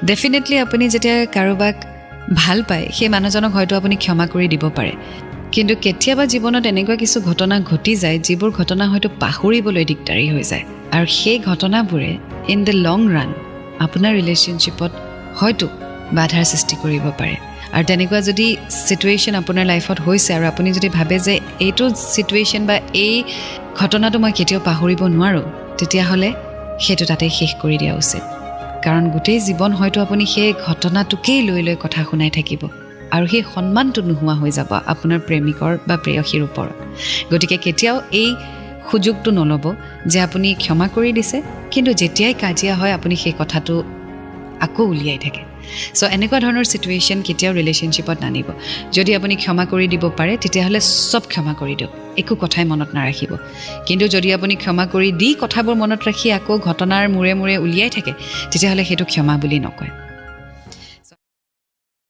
definitely আপুনি যেতিয়া কাৰোবাক ভাল পায় সেই মানুহজনক হয়তো আপুনি ক্ষমা কৰি দিব পাৰে কিন্তু কেতিয়াবা জীৱনত এনেকুৱা কিছু ঘটনা ঘটি যায় যিবোৰ ঘটনা হয়তো পাহৰিবলৈ দিগদাৰী হৈ যায় আৰু সেই ঘটনাবোৰে ইন দ্য লং ৰান আপোনাৰ ৰিলেশ্যনশ্বিপত হয়তো বাধাৰ সৃষ্টি কৰিব পাৰে আৰু তেনেকুৱা যদি সিচুৱেশ্যন আপোনাৰ লাইফত হৈছে আৰু আপুনি যদি ভাবে যে এইটো সিচুৱেশ্যন বা এই ঘটনাটো মই কেতিয়াও পাহৰিব নোৱাৰো তেতিয়াহ'লে সেইটো তাতেই শেষ কৰি দিয়া উচিত কাৰণ গোটেই জীৱন হয়তো আপুনি সেই ঘটনাটোকেই লৈ লৈ কথা শুনাই থাকিব আৰু সেই সন্মানটো নোহোৱা হৈ যাব আপোনাৰ প্ৰেমিকৰ বা প্ৰেয়সীৰ ওপৰত গতিকে কেতিয়াও এই সুযোগটো নল'ব যে আপুনি ক্ষমা কৰি দিছে কিন্তু যেতিয়াই কাজিয়া হয় আপুনি সেই কথাটো আকৌ উলিয়াই থাকে সো এনেকুৱা ধৰণৰ সিচুৱেশ্যন কেতিয়াও ৰিলেশ্যনশ্বিপত নানিব যদি আপুনি ক্ষমা কৰি দিব পাৰে তেতিয়াহ'লে সব ক্ষমা কৰি দিয়ক একো কথাই মনত নাৰাখিব কিন্তু যদি আপুনি ক্ষমা কৰি দি কথাবোৰ মনত ৰাখি আকৌ ঘটনাৰ মূৰে মূৰে উলিয়াই থাকে তেতিয়াহ'লে সেইটো ক্ষমা বুলি নকয়